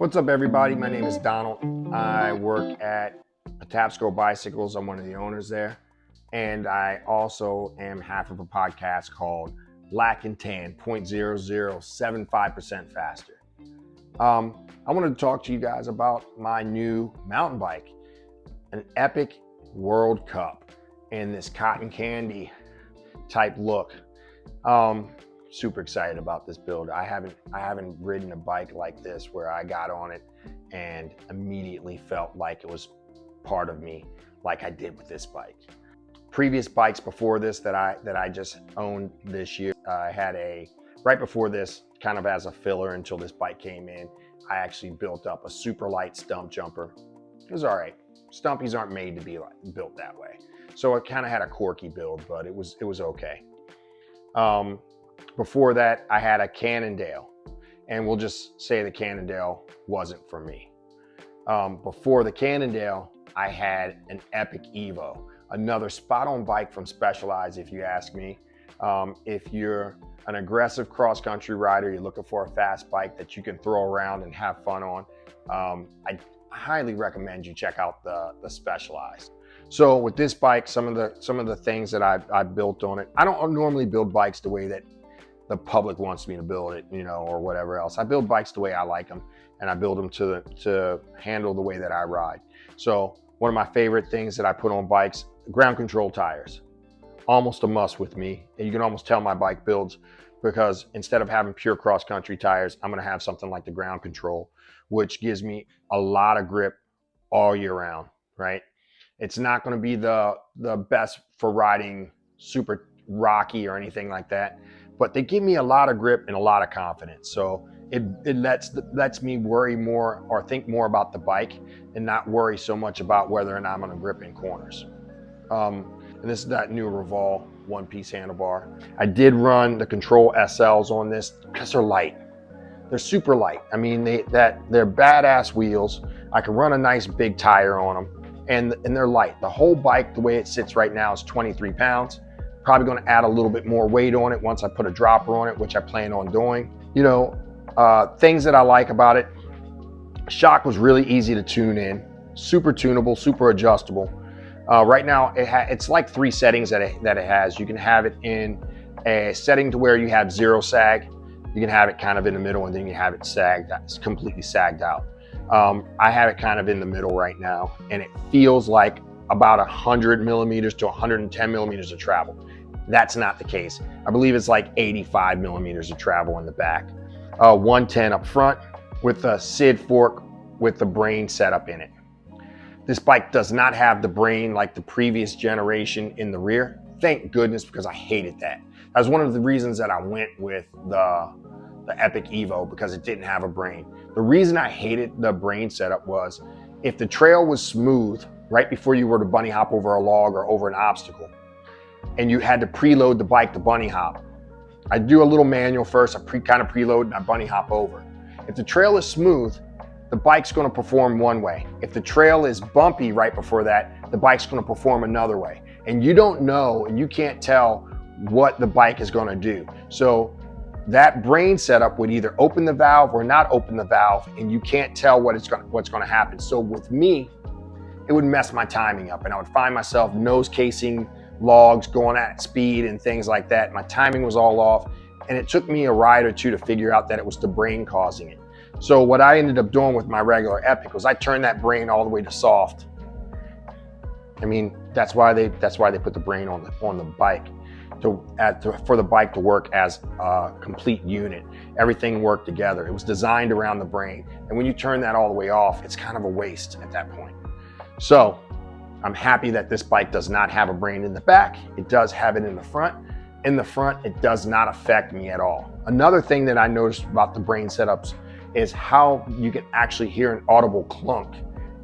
What's up, everybody? My name is Donald. I work at Patapsco Bicycles. I'm one of the owners there. And I also am half of a podcast called Black and Tan 0.0075% faster. I wanted to talk to you guys about my new mountain bike, an Epic World Cup in this cotton candy type look. Super excited about this build. I haven't ridden a bike like this where I got on it and immediately felt like it was part of me, like I did with this bike. Previous bikes before this that I just owned this year, I had right before this, kind of as a filler until this bike came in, I actually built up a super light stump jumper. It was all right. Stumpies aren't made to be built that way. So it kind of had a quirky build, but it was okay. Before that, I had a Cannondale, and we'll just say the Cannondale wasn't for me. Before the Cannondale, I had an Epic Evo, another spot-on bike from Specialized, if you ask me. If you're an aggressive cross-country rider, you're looking for a fast bike that you can throw around and have fun on, I highly recommend you check out the Specialized. So with this bike, some of the things that I built on it, I don't normally build bikes the way that the public wants me to build it, or whatever else. I build bikes the way I like them, and I build them to handle the way that I ride. So one of my favorite things that I put on bikes, ground control tires, almost a must with me. And you can almost tell my bike builds because instead of having pure cross country tires, I'm gonna have something like the ground control, which gives me a lot of grip all year round, right? It's not gonna be the best for riding super rocky or anything like that, but they give me a lot of grip and a lot of confidence. So it lets me worry more or think more about the bike and not worry so much about whether or not I'm gonna grip in corners. And this is that new Revol one-piece handlebar. I did run the Control SLs on this because they're light. They're super light. I mean, they're badass wheels. I can run a nice big tire on them, and they're light. The whole bike, the way it sits right now, is 23 pounds. Probably going to add a little bit more weight on it once I put a dropper on it, which I plan on doing. Things that I like about it, shock was really easy to tune in, super tunable, super adjustable. Right now, it's like 3 settings that it has. You can have it in a setting to where you have 0 sag. You can have it kind of in the middle, and then you have it sagged. It's completely sagged out. I have it kind of in the middle right now, and it feels like about 100 millimeters to 110 millimeters of travel. That's not the case. I believe it's like 85 millimeters of travel in the back. 110 up front with a SID fork with the brain setup in it. This bike does not have the brain like the previous generation in the rear. Thank goodness, because I hated that. That was one of the reasons that I went with the Epic Evo, because it didn't have a brain. The reason I hated the brain setup was if the trail was smooth right before you were to bunny hop over a log or over an obstacle, and you had to preload the bike to bunny hop, I do a little manual first, I kind of preload and I bunny hop over. If the trail is smooth, the bike's going to perform one way. If the trail is bumpy right before that, the bike's going to perform another way. And you don't know, and you can't tell what the bike is going to do. So that brain setup would either open the valve or not open the valve, and you can't tell what's going to happen. So with me, it would mess my timing up, and I would find myself nose casing logs, going at speed and things like that. My timing was all off, and it took me a ride or two to figure out that it was the brain causing it. So what I ended up doing with my regular Epic was I turned that brain all the way to soft. I mean, that's why they put the brain on the bike for the bike to work as a complete unit. Everything worked together. It was designed around the brain, and when you turn that all the way off, it's kind of a waste at that point. So I'm happy that this bike does not have a brain in the back. It does have it in the front. In the front, it does not affect me at all. Another thing that I noticed about the brain setups is how you can actually hear an audible clunk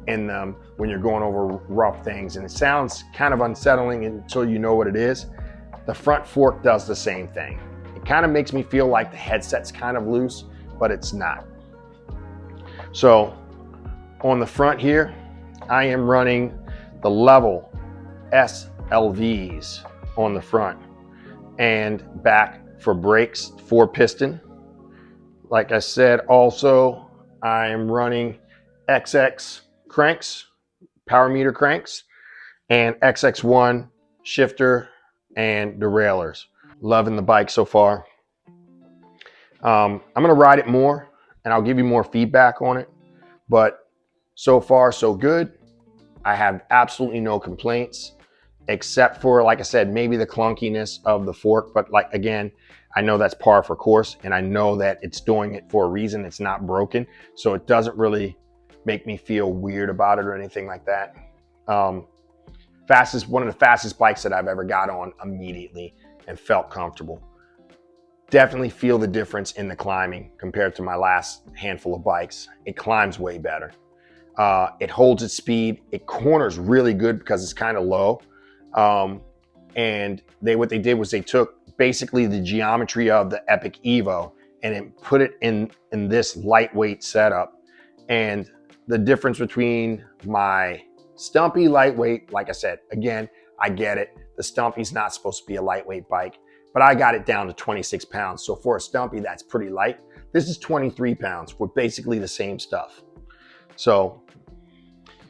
in them when you're going over rough things. And it sounds kind of unsettling until you know what it is. The front fork does the same thing. It kind of makes me feel like the headset's kind of loose, but it's not. So on the front here, I am running the Level SLVs on the front and back for brakes, 4 piston. Like I said, also I am running XX cranks, power meter cranks, and XX1 shifter and derailleurs. Loving the bike so far. I'm gonna ride it more and I'll give you more feedback on it, but so far so good. I have absolutely no complaints, except for, like I said, maybe the clunkiness of the fork. But like, again, I know that's par for course, and I know that it's doing it for a reason. It's not broken, so it doesn't really make me feel weird about it or anything like that. One of the fastest bikes that I've ever got on immediately and felt comfortable. Definitely feel the difference in the climbing compared to my last handful of bikes. It climbs way better. It holds its speed. It corners really good because it's kind of low. And what they did was they took basically the geometry of the Epic Evo and it put it in this lightweight setup. And the difference between my Stumpy lightweight, like I said, again, I get it. The Stumpy's not supposed to be a lightweight bike, but I got it down to 26 pounds. So for a Stumpy, that's pretty light. This is 23 pounds with basically the same stuff. So,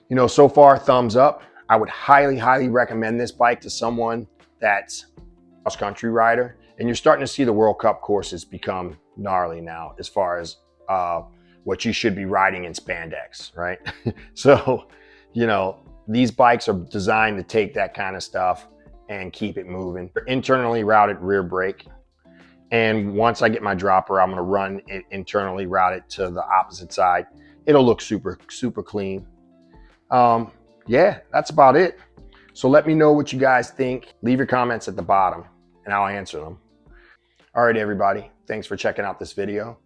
you know, so far, thumbs up. I would highly, highly recommend this bike to someone that's a cross-country rider. And you're starting to see the World Cup courses become gnarly now as far as what you should be riding in spandex, right? So, you know, these bikes are designed to take that kind of stuff and keep it moving. Internally routed rear brake. And once I get my dropper, I'm gonna run it internally routed to the opposite side. It'll look super, super clean. Yeah, that's about it. So let me know what you guys think. Leave your comments at the bottom and I'll answer them. All right, everybody. Thanks for checking out this video.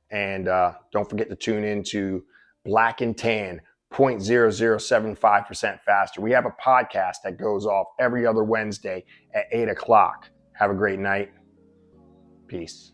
And don't forget to tune in to Black and Tan 0.0075% faster. We have a podcast that goes off every other Wednesday at 8 o'clock. Have a great night. Peace.